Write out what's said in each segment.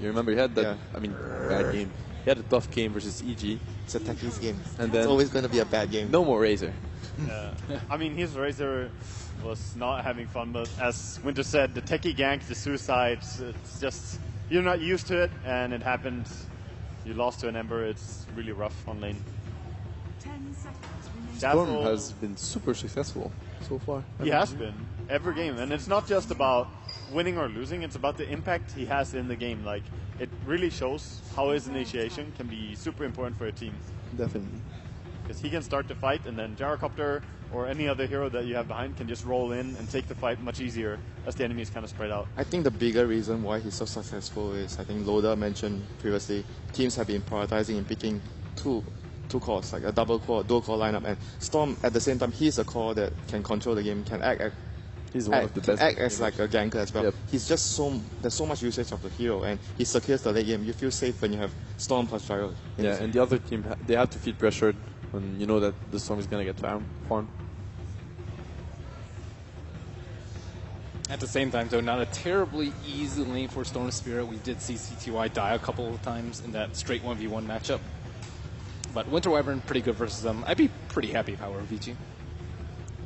You remember he had that, I mean, bad game. He had a tough game versus EG. It's a techies game. And then it's always going to be a bad game. No more Razor. Yeah. I mean, his Razor was not having fun, but as Winter said, the techie gank, the suicides, it's just, you're not used to it, and it happened. You lost to an Ember, it's really rough on lane. 10 seconds. Storm has been super successful so far. He has been, every game. And it's not just about winning or losing, it's about the impact he has in the game. Like, it really shows how his initiation can be super important for a team. Definitely. Because he can start the fight, and then Gyrocopter or any other hero that you have behind can just roll in and take the fight much easier as the enemy is kind of spread out. I think the bigger reason why he's so successful is, I think Loda mentioned previously, teams have been prioritizing and picking two cores, like a double core, dual core lineup, and Storm at the same time, he's a core that can control the game, can act as like a ganker as well. Yep. He's just there's so much usage of the hero, and he secures the late game. You feel safe when you have Storm plus Gyro. Yeah, and the other team, they have to feel pressured when you know that the Storm is going to get farmed. At the same time, though, not a terribly easy lane for Storm Spirit. We did see CTY die a couple of times in that straight 1v1 matchup. But Winter Wyvern, pretty good versus them. I'd be pretty happy if I were VG.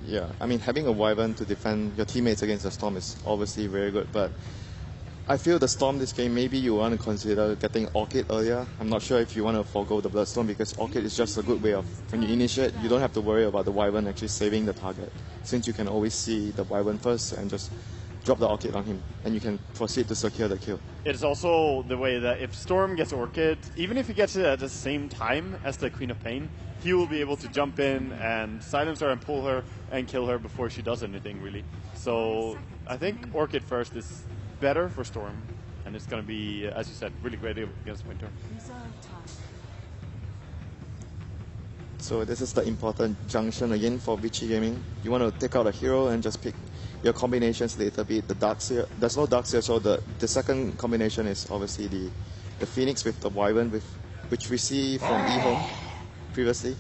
Yeah, I mean, having a Wyvern to defend your teammates against the Storm is obviously very good, but I feel the Storm this game, maybe you want to consider getting Orchid earlier. I'm not sure if you want to forego the Bloodstorm, because Orchid is just a good way of, when you initiate, you don't have to worry about the Wyvern actually saving the target, since you can always see the Wyvern first and just drop the Orchid on him, and you can proceed to secure the kill. It's also the way that if Storm gets Orchid, even if he gets it at the same time as the Queen of Pain, he will be able to jump in and silence her and pull her and kill her before she does anything, really. So I think Orchid first is better for Storm, and it's going to be, as you said, really great against Winter. So this is the important junction again for Vichy Gaming. You want to take out a hero and just pick your combinations later, be it the Darkseer. There's no Darkseer, so the second combination is obviously the Phoenix with the Wyvern, which we see from eHome previously.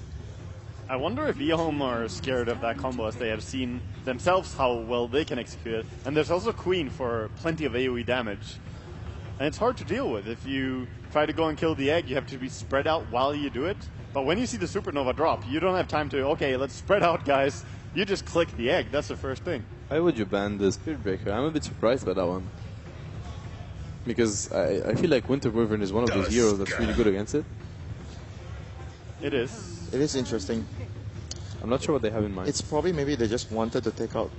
I wonder if eHome are scared of that combo, as they have seen themselves how well they can execute it. And there's also Queen for plenty of AoE damage. And it's hard to deal with. If you try to go and kill the egg, you have to be spread out while you do it. But when you see the Supernova drop, you don't have time to, okay, let's spread out, guys. You just click the egg. That's the first thing. Why would you ban the Spirit Breaker? I'm a bit surprised by that one. Because I feel like Winter Wyvern is one of those heroes that's really good against it. It is. It is interesting. I'm not sure what they have in mind. It's probably maybe they just wanted to take out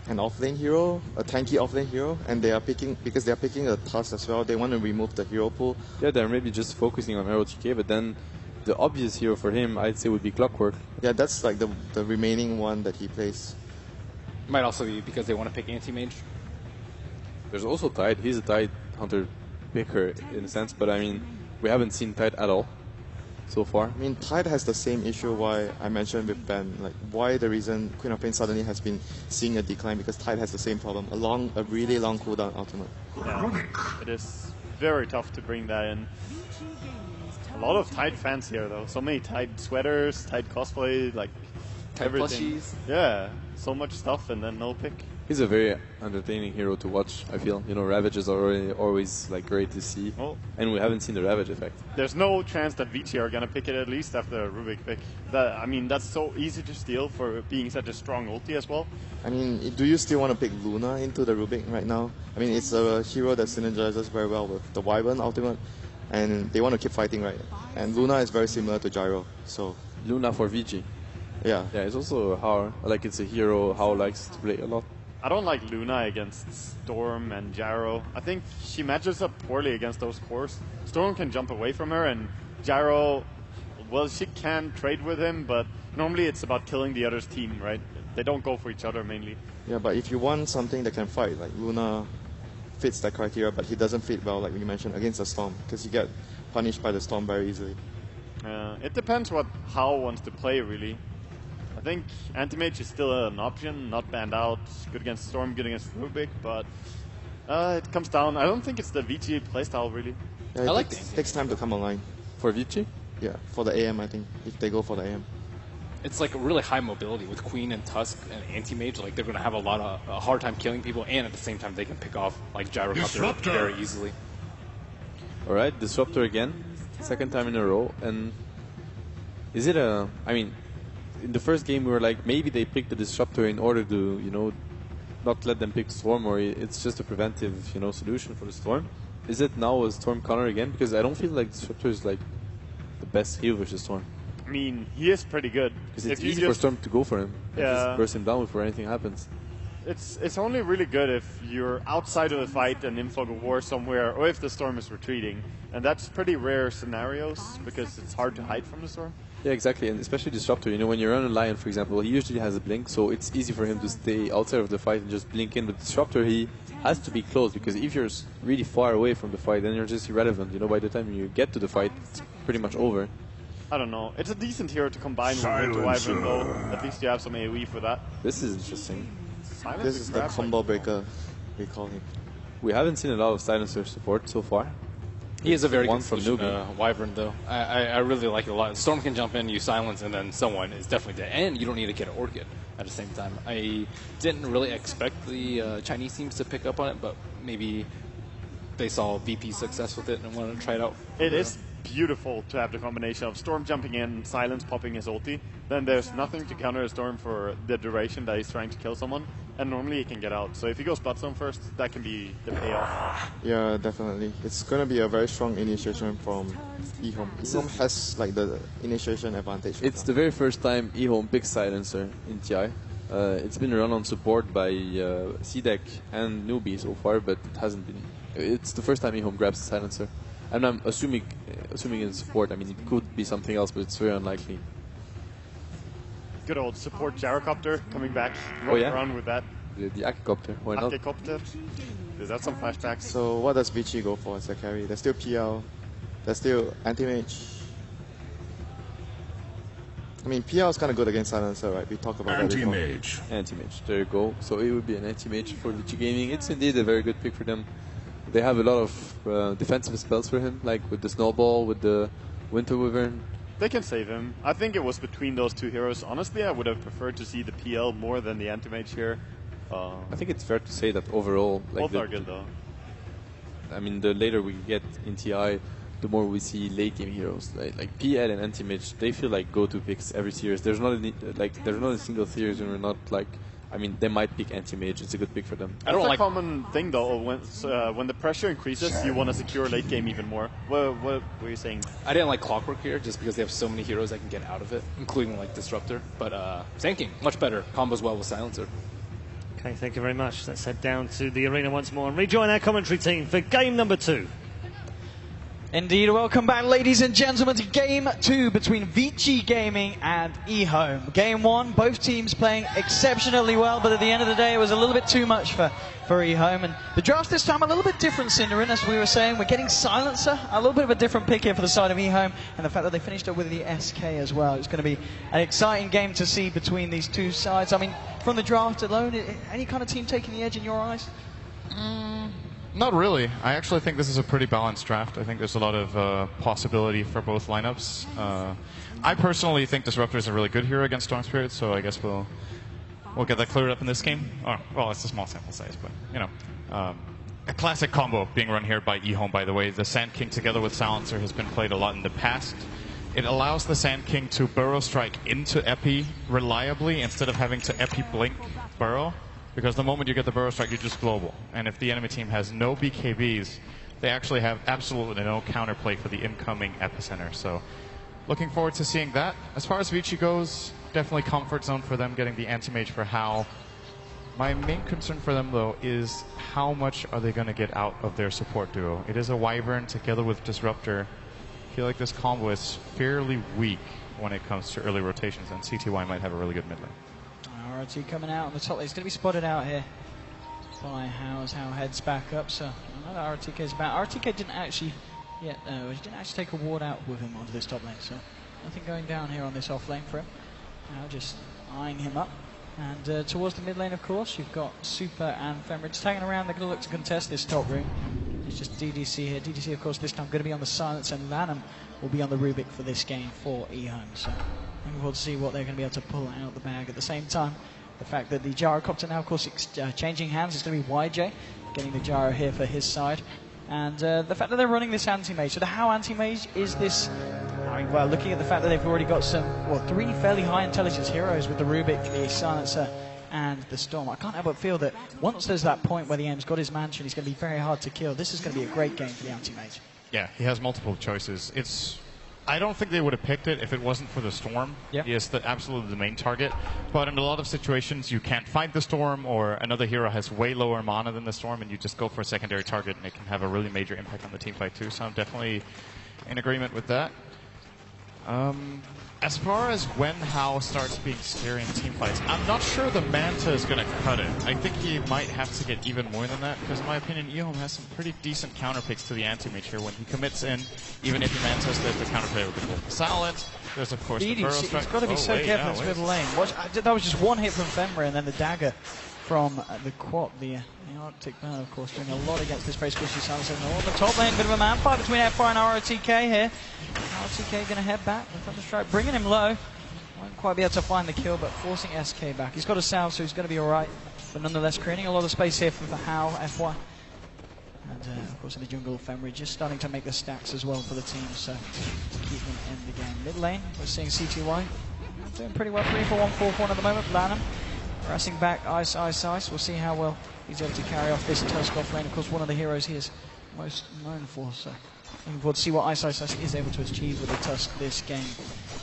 an offlane hero, a tanky offlane hero, and they are picking, because they are picking a Tusk as well, they want to remove the hero pool. Yeah, they're maybe just focusing on ROTK, but then the obvious hero for him, I'd say, would be Clockwork. Yeah, that's like the remaining one that he plays. Might also be because they want to pick anti-mage. There's also Tide. He's a Tide Hunter picker in a sense, but I mean, we haven't seen Tide at all so far. I mean, Tide has the same issue why I mentioned with Ben, like why the reason Queen of Pain suddenly has been seeing a decline, because Tide has the same problem, a really long cooldown ultimate. Yeah, it is very tough to bring that in. A lot of Tide fans here, though. So many Tide sweaters, Tide cosplay, like Tide everything. plushies. Yeah, so much stuff and then no pick. He's a very entertaining hero to watch, I feel. You know, Ravage is always like great to see. Oh. And we haven't seen the Ravage effect. There's no chance that Vici are going to pick it, at least after a Rubik pick. I mean, that's so easy to steal for being such a strong ulti as well. I mean, do you still want to pick Luna into the Rubik right now? I mean, it's a hero that synergizes very well with the Wyvern ultimate, and they want to keep fighting, right? And Luna is very similar to Gyro, so... Luna for VG. Yeah. Yeah, it's also Hao. Like, it's a hero Hao likes to play a lot. I don't like Luna against Storm and Gyro. I think she matches up poorly against those cores. Storm can jump away from her, and Gyro, well, she can trade with him, but normally it's about killing the other's team, right? They don't go for each other mainly. Yeah, but if you want something that can fight, like Luna fits that criteria, but he doesn't fit well, like you mentioned, against the Storm, because you get punished by the Storm very easily. It depends what Hao wants to play, really. I think Anti-Mage is still an option, not banned out. Good against Storm, good against Rubik, but it comes down. I don't think it's the VG playstyle, really. Yeah, I like it takes time to come online. For VG? Yeah, for the AM, I think, if they go for the AM. It's like really high mobility with Queen and Tusk and anti-mage. Like, they're going to have a hard time killing people, and at the same time they can pick off like Gyrocopter very easily. Alright, Disruptor again. Second time in a row. And is it a... I mean, in the first game we were like, maybe they picked the Disruptor in order to, you know, not let them pick Storm, or it's just a preventive, you know, solution for the Storm. Is it now a Storm Connor again? Because I don't feel like Disruptor is like the best heal versus Storm. I mean, he is pretty good. Because it's easy for Storm to go for him. Yeah. Just burst him down before anything happens. It's only really good if you're outside of the fight and in fog of war somewhere, or if the Storm is retreating. And that's pretty rare scenarios, because it's hard to hide from the Storm. Yeah, exactly, and especially Disruptor. You know, when you run a Lion, for example, he usually has a blink, so it's easy for him to stay outside of the fight and just blink in. But Disruptor, he has to be close, because if you're really far away from the fight, then you're just irrelevant. You know, by the time you get to the fight, it's pretty much over. I don't know. It's a decent hero to combine with Winter Wyvern, though. At least you have some AoE for that. This is interesting. Silence This is the combo breaker, we call him. We haven't seen a lot of Silencer support so far. He is a very One good from solution, Wyvern, though. I really like it a lot. Storm can jump in, you silence, and then someone is definitely dead. And you don't need to get an Orchid at the same time. I didn't really expect the Chinese teams to pick up on it, but maybe they saw VP's success with it and wanted to try it out. It is beautiful to have the combination of Storm jumping in, Silence popping his ulti. Then there's nothing to counter a Storm for the duration that he's trying to kill someone. And normally he can get out. So if he goes Bloodstone first, that can be the payoff. Yeah, definitely. It's going to be a very strong initiation from eHome. eHome has like the initiation advantage. It's the very first time eHome picks Silencer in TI. It's been run on support by CDEC and Newbie so far, but it hasn't been. It's the first time eHome grabs the Silencer. And I'm assuming in support, I mean, it could be something else, but it's very unlikely. Good old support gyrocopter coming back, Oh, yeah? around with that. The Akicopter, why not? Akicopter. That's some flashbacks. So what does Vichy go for as a carry? There's still PL, there's still anti-mage. I mean, PL is kind of good against Silencer, right? We talked about that before. Anti-mage. Anti-mage, there you go. So it would be an anti-mage for Vichy Gaming. It's indeed a very good pick for them. They have a lot of defensive spells for him, like with the Snowball, with the Winter Wyvern. They can save him. I think it was between those two heroes. Honestly, I would have preferred to see the PL more than the anti-mage here. I think it's fair to say that overall, like Both are good though. I mean, the later we get in TI, the more we see late game heroes like PL and anti-mage. They feel like go-to picks every series. There's not a single series when we're not like. I mean, they might pick anti-mage. It's a good pick for them. That's a common thing though. When the pressure increases, you want to secure late game even more. What were you saying? I didn't like Clockwork here just because they have so many heroes that can get out of it, including like Disruptor. But Sand King, much better. Combos well with Silencer. Okay, thank you very much. Let's head down to the arena once more and rejoin our commentary team for game number 2. Indeed, welcome back, ladies and gentlemen, to Game 2 between Vichy Gaming and eHome. Game 1, both teams playing exceptionally well, but at the end of the day, it was a little bit too much for eHome. And the draft this time a little bit different, Cinderin, as we were saying. We're getting Silencer, a little bit of a different pick here for the side of eHome, and the fact that they finished up with the SK as well. It's going to be an exciting game to see between these two sides. I mean, from the draft alone, any kind of team taking the edge in your eyes? Not really. I actually think this is a pretty balanced draft. I think there's a lot of possibility for both lineups. I personally think Disruptor is a really good hero against Storm Spirit, so I guess we'll get that cleared up in this game. Oh, well, it's a small sample size, but, you know. A classic combo being run here by eHome, by the way. The Sand King together with Silencer has been played a lot in the past. It allows the Sand King to Burrow Strike into Epi reliably instead of having to Epi Blink Burrow. Because the moment you get the Burrow Strike, you're just global. And if the enemy team has no BKBs, they actually have absolutely no counterplay for the incoming Epicenter. So looking forward to seeing that. As far as Vichy goes, definitely comfort zone for them getting the anti-mage for Hal. My main concern for them, though, is how much are they going to get out of their support duo. It is a Wyvern together with Disruptor. I feel like this combo is fairly weak when it comes to early rotations, and CTY might have a really good mid lane. RT coming out on the top lane. He's going to be spotted out here by How heads back up. So another RTK is back. RTK didn't actually he didn't actually take a ward out with him onto this top lane. So nothing going down here on this off lane for him. Now just eyeing him up. And towards the mid lane, of course, you've got Super and Femridge tagging around. They're going to look to contest this top room. It's just DDC here. DDC, of course, this time going to be on the Silence, and Lanham will be on the Rubik for this game for eHome. So looking forward to see what they're going to be able to pull out the bag. At the same time, the fact that the Gyrocopter now, of course, changing hands. It's going to be YJ getting the Gyro here for his side. And the fact that they're running this anti-mage, so the How anti-mage is this. I mean, well, looking at the fact that they've already got three fairly high intelligence heroes with the Rubik, the Silencer, and the Storm. I can't help but feel that once there's that point where the aim's got his mansion, he's going to be very hard to kill. This is going to be a great game for the anti-mage. Yeah, he has multiple choices. I don't think they would have picked it if it wasn't for the Storm. Yep. He is absolutely the main target. But in a lot of situations, you can't fight the Storm, or another hero has way lower mana than the Storm, and you just go for a secondary target, and it can have a really major impact on the teamfight too. So I'm definitely in agreement with that. As far as when Hao starts being scary in teamfights, I'm not sure the Manta is going to cut it. I think he might have to get even more than that, because in my opinion, Ehome has some pretty decent counterpicks to the anti-mage here. When he commits in, even if he Mantas, there's the counterplay with the Golden Salad. There's, of course, the Burrow Strike. He's got to be so careful in his middle lane. That was just one hit from Fenrir, and then the dagger from the Quat, the Arctic Burn, of course, doing a lot against this very squishy Silencer. On the top lane, bit of a man fight between FY and ROTK here. ROTK going to head back with Thunderstrike, bringing him low. Won't quite be able to find the kill, but forcing SK back. He's got a salve, so he's going to be alright. But nonetheless, creating a lot of space here for Hao, FY. And of course in the jungle, Fenrir just starting to make the stacks as well for the team, so to keep them in the game. Mid lane, we're seeing CTY doing pretty well, 3 for 1, 4 for 1 at the moment. Lanham pressing back, Ice. We'll see how well he's able to carry off this Tusk off lane. Of course, one of the heroes he is most known for, so looking forward to see what Ice is able to achieve with the Tusk this game.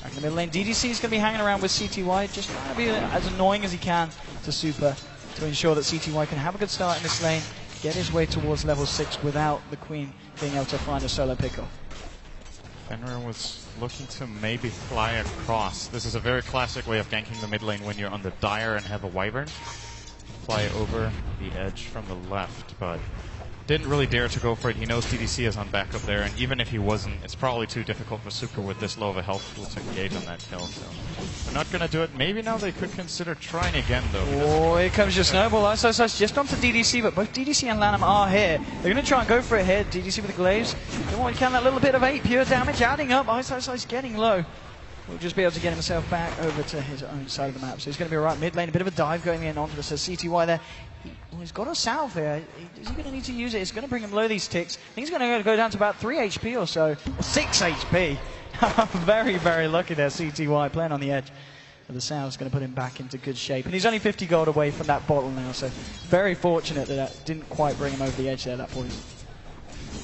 Back in the middle lane, DDC is going to be hanging around with CTY, just trying to be as annoying as he can to Super, to ensure that CTY can have a good start in this lane, get his way towards level 6 without the Queen being able to find a solo pickoff. Fenrir was looking to maybe fly across. This is a very classic way of ganking the mid lane when you're on the Dire and have a Wyvern. Fly over the edge from the left, but didn't really dare to go for it. He knows DDC is on backup there, and even if he wasn't, it's probably too difficult for Super with this low of a health pool to engage on that kill. So they're not going to do it. Maybe now they could consider trying again, though. Oh, here comes your snowball. Ice just onto DDC, but both DDC and Lanham are here. They're going to try and go for it here. DDC with the glaives. Come on, can that little bit of 8 pure damage adding up. Ice getting low. Will just be able to get himself back over to his own side of the map. So he's going to be alright. Mid lane, a bit of a dive going in onto the CTY there. He's got a salve here. Is he going to need to use it? It's going to bring him low these ticks. I think he's going to go down to about 3 HP or so. Or 6 HP. Very, very lucky there, CTY, playing on the edge. But the salve's going to put him back into good shape. And he's only 50 gold away from that bottle now. So very fortunate that that didn't quite bring him over the edge there, that point.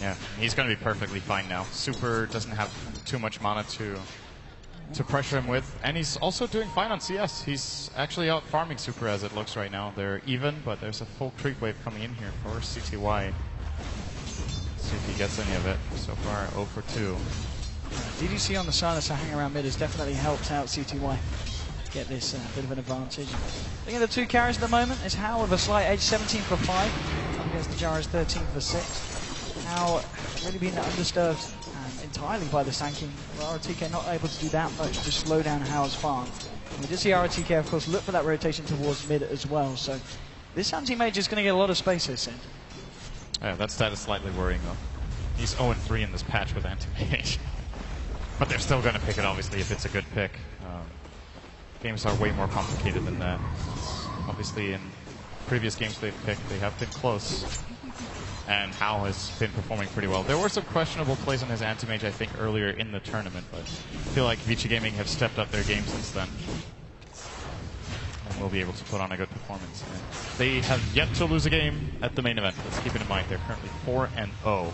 Yeah, he's going to be perfectly fine now. Super doesn't have too much mana to pressure him with, and he's also doing fine on CS. He's actually out farming Super as it looks right now. They're even, but there's a full creep wave coming in here for CTY. See if he gets any of it. So far, 0 for 2. DDC on the Silencer hanging around mid has definitely helped out CTY get this bit of an advantage. Looking at the two carries at the moment, is Hao with a slight edge, 17 for 5, up against the Jaros 13 for 6. Hao really been undisturbed entirely by the Sanking. Well, RTK not able to do that much to slow down Hao's farm. And we did see RTK, of course, look for that rotation towards mid as well. So this anti-mage is going to get a lot of space here, Sin. Yeah, that stat is slightly worrying, though. He's 0-3 in this patch with anti-mage. But they're still going to pick it, obviously, if it's a good pick. Games are way more complicated than that. Obviously, in previous games they've picked, they have been close. And Hao has been performing pretty well. There were some questionable plays on his anti-mage, I think, earlier in the tournament, but I feel like Vici Gaming have stepped up their game since then. And will be able to put on a good performance. And they have yet to lose a game at the main event. Let's keep it in mind. They're currently 4-0.